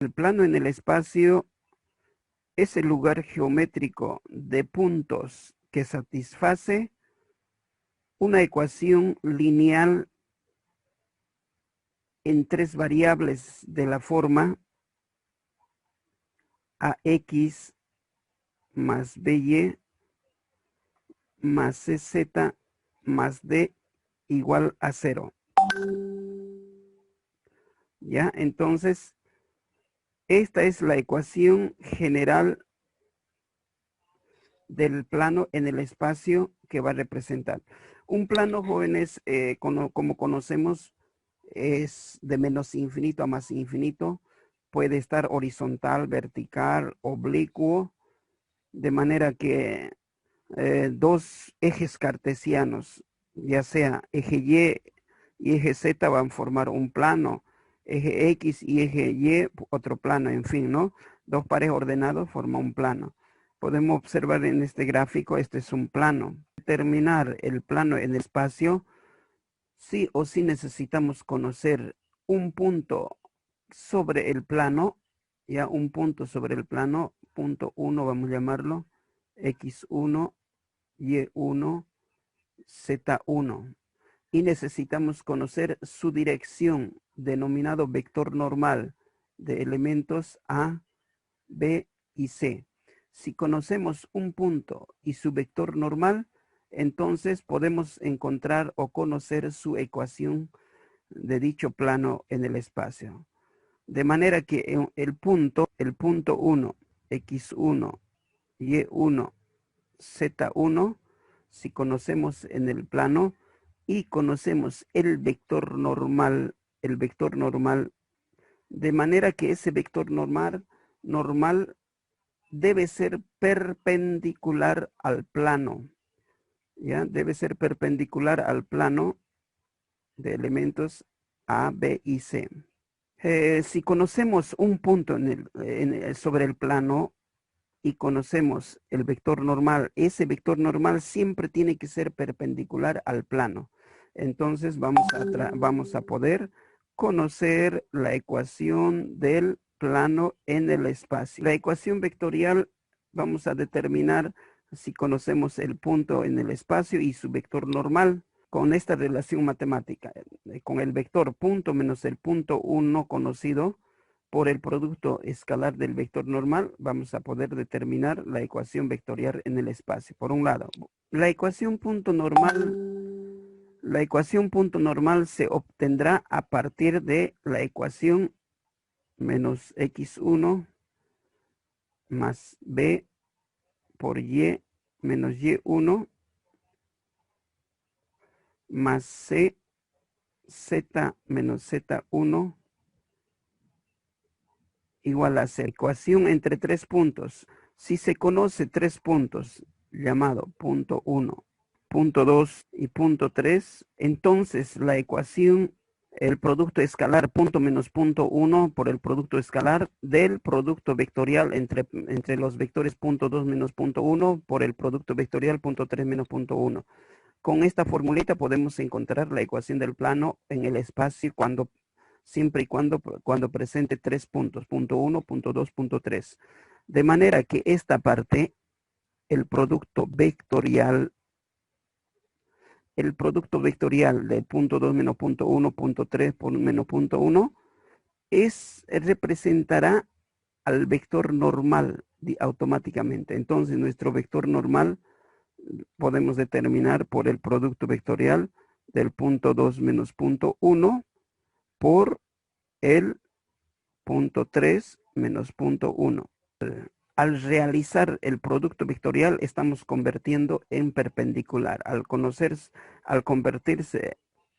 El plano en el espacio es el lugar geométrico de puntos que satisface una ecuación lineal en tres variables de la forma ax más by más cz más d igual a 0. ¿Ya? Entonces, esta es la ecuación general del plano en el espacio que va a representar. Un plano, jóvenes, como conocemos, es de menos infinito a más infinito. Puede estar horizontal, vertical, oblicuo, de manera que dos ejes cartesianos, ya sea eje Y eje Z, van a formar un plano, eje X y eje Y otro plano, en fin, ¿no? Dos pares ordenados forman un plano. Podemos observar en este gráfico, este es un plano. Determinar el plano en el espacio, sí o sí necesitamos conocer un punto sobre el plano, ya un punto sobre el plano, punto 1 vamos a llamarlo, X1, Y1, Z1. Y necesitamos conocer su dirección, denominado vector normal de elementos A, B y C. Si conocemos un punto y su vector normal, entonces podemos encontrar o conocer su ecuación de dicho plano en el espacio. De manera que el punto 1, X1, Y1, Z1, si conocemos en el plano y conocemos el vector normal, de manera que ese vector normal debe ser perpendicular al plano, ¿ya? Debe ser perpendicular al plano de elementos A, B y C. Si conocemos un punto sobre el plano y conocemos el vector normal, ese vector normal siempre tiene que ser perpendicular al plano. Entonces vamos a poder conocer la ecuación del plano en el espacio. La ecuación vectorial vamos a determinar si conocemos el punto en el espacio y su vector normal con esta relación matemática, con el vector punto menos el punto 1 conocido por el producto escalar del vector normal, vamos a poder determinar la ecuación vectorial en el espacio. Por un lado, la ecuación punto normal se obtendrá a partir de la ecuación menos x1 más b por y menos y1 más c z menos z1 igual a 0. Ecuación entre tres puntos. Si se conoce tres puntos, llamado punto 1, punto 2 y punto 3, entonces la ecuación, el producto escalar punto menos punto 1 por el producto escalar del producto vectorial entre los vectores punto 2 menos punto 1 por el producto vectorial punto 3 menos punto 1. Con esta formulita podemos encontrar la ecuación del plano en el espacio siempre y cuando presente tres puntos, punto 1, punto 2, punto 3. De manera que esta parte, el producto vectorial de punto 2 menos punto 1, punto 3 por menos punto 1, representará al vector normal automáticamente. Entonces nuestro vector normal podemos determinar por el producto vectorial del punto 2 menos punto 1 por el punto 3 menos punto 1. Al realizar el producto vectorial estamos convirtiendo en perpendicular. Al convertirse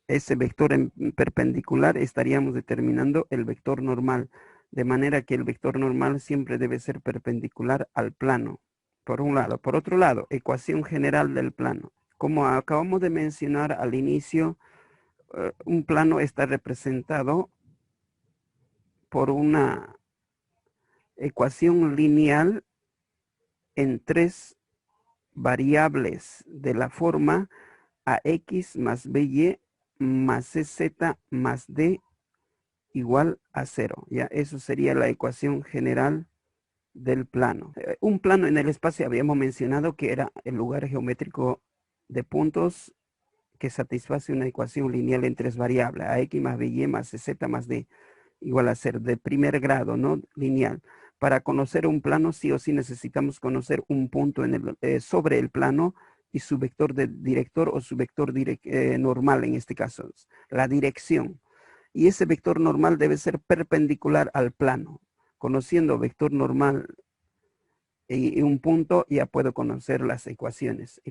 ese vector en perpendicular, estaríamos determinando el vector normal. De manera que el vector normal siempre debe ser perpendicular al plano, por un lado. Por otro lado, ecuación general del plano. Como acabamos de mencionar al inicio, un plano está representado por una ecuación lineal en tres variables de la forma ax más by más cz más d igual a 0. Ya, eso sería la ecuación general del plano. Un plano en el espacio habíamos mencionado que era el lugar geométrico de puntos que satisface una ecuación lineal en tres variables, ax más by más z más d, igual a 0, de primer grado, ¿no? Lineal. Para conocer un plano, sí o sí necesitamos conocer un punto sobre el plano y su vector director o su vector normal, en este caso, la dirección. Y ese vector normal debe ser perpendicular al plano. Conociendo vector normal y un punto, ya puedo conocer las ecuaciones.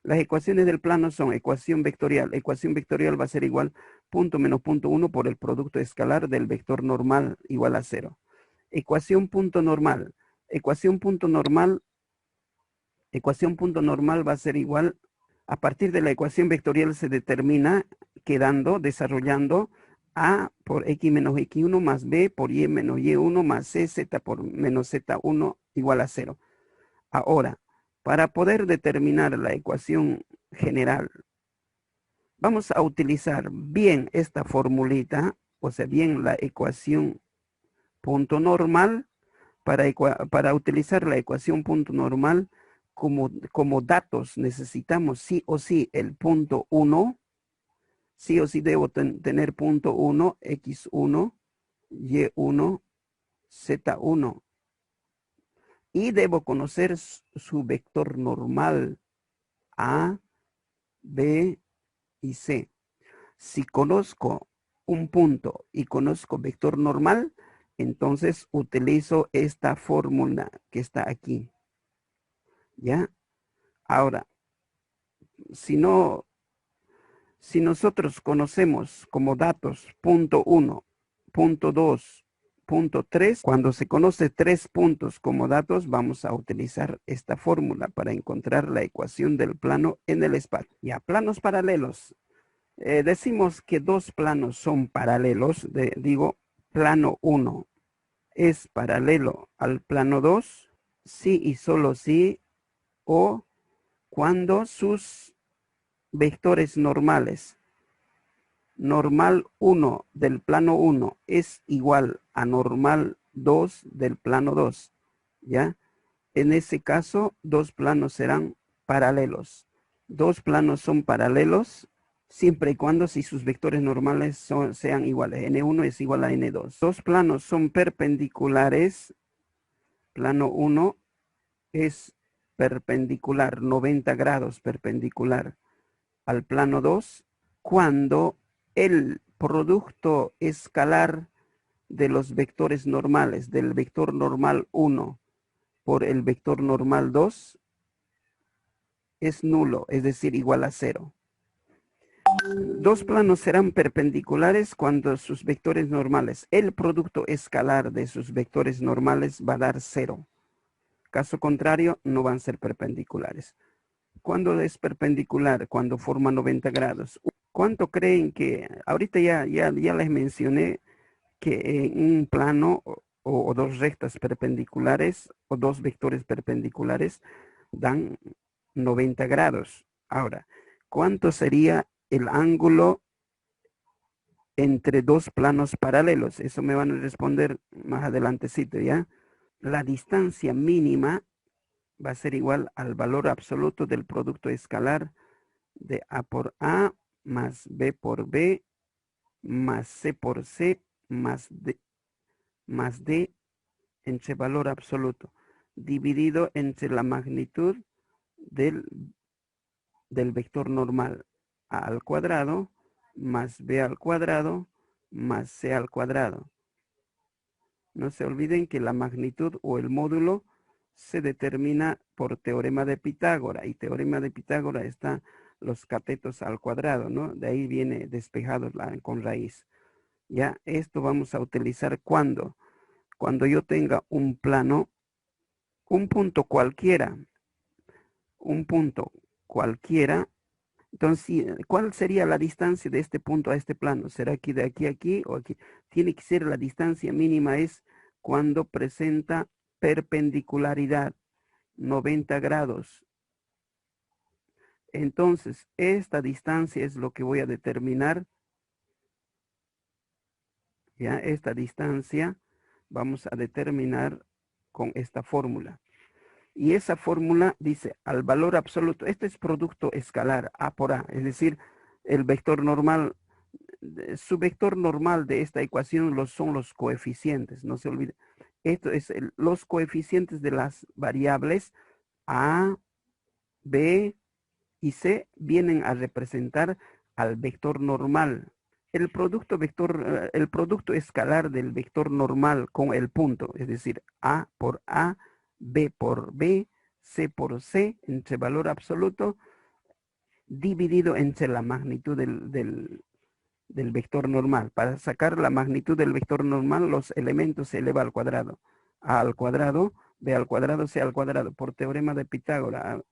Las ecuaciones del plano son ecuación vectorial. Ecuación vectorial va a ser igual punto menos punto 1 por el producto escalar del vector normal igual a 0. Ecuación punto normal. Ecuación punto normal va a ser igual, a partir de la ecuación vectorial se determina desarrollando a por x menos x1 más b por y menos y1 más c, z por menos z1 igual a 0. Ahora, para poder determinar la ecuación general, vamos a utilizar bien esta formulita, o sea, bien la ecuación punto normal, para utilizar la ecuación punto normal como datos necesitamos sí o sí el punto 1, sí o sí debo tener punto 1, x1, y1, z1. Y debo conocer su vector normal A, B y C. Si conozco un punto y conozco vector normal, entonces utilizo esta fórmula que está aquí. ¿Ya? Ahora, si nosotros conocemos como datos punto 1, punto 2, punto 3, cuando se conoce 3 puntos como datos, vamos a utilizar esta fórmula para encontrar la ecuación del plano en el espacio. Ya, planos paralelos. Decimos que dos planos son paralelos. Digo, plano 1 es paralelo al plano 2, sí y solo sí, o cuando sus vectores normales, normal 1 del plano 1 es igual a normal 2 del plano 2, ¿ya? En ese caso, dos planos serán paralelos. Dos planos son paralelos siempre y cuando si sus vectores normales sean iguales. N1 es igual a N2. Dos planos son perpendiculares. Plano 1 es perpendicular, 90 grados perpendicular al plano 2, cuando el producto escalar de los vectores normales, del vector normal 1 por el vector normal 2, es nulo, es decir, igual a 0. Dos planos serán perpendiculares cuando sus vectores normales, el producto escalar de sus vectores normales va a dar 0. Caso contrario, no van a ser perpendiculares. ¿Cuándo es perpendicular? Cuando forma 90 grados. ¿Cuánto creen que, ahorita ya les mencioné que en un plano o dos rectas perpendiculares o dos vectores perpendiculares dan 90 grados. Ahora, ¿cuánto sería el ángulo entre dos planos paralelos? Eso me van a responder más adelantecito, ¿ya? La distancia mínima va a ser igual al valor absoluto del producto escalar de A por A más B por B más C por C más D entre valor absoluto dividido entre la magnitud del vector normal A al cuadrado más B al cuadrado más C al cuadrado. No se olviden que la magnitud o el módulo se determina por teorema de Pitágoras, y teorema de Pitágoras está los catetos al cuadrado, ¿no? De ahí viene despejado con raíz. Ya, esto vamos a utilizar cuando yo tenga un plano, un punto cualquiera, entonces, ¿cuál sería la distancia de este punto a este plano? ¿Será que de aquí a aquí o aquí? Tiene que ser la distancia mínima es cuando presenta perpendicularidad, 90 grados. Entonces, esta distancia es lo que voy a determinar ¿ya? Esta distancia vamos a determinar con esta fórmula. Y esa fórmula dice al valor absoluto, este es producto escalar, A por A, es decir, el vector normal, su vector normal de esta ecuación son los coeficientes, no se olvide. Esto es los coeficientes de las variables A, B y C vienen a representar al vector normal. El producto escalar del vector normal con el punto, es decir, A por A, B por B, C por C, entre valor absoluto, dividido entre la magnitud del vector normal. Para sacar la magnitud del vector normal, los elementos se eleva al cuadrado. A al cuadrado, B al cuadrado, C al cuadrado. Por teorema de Pitágoras,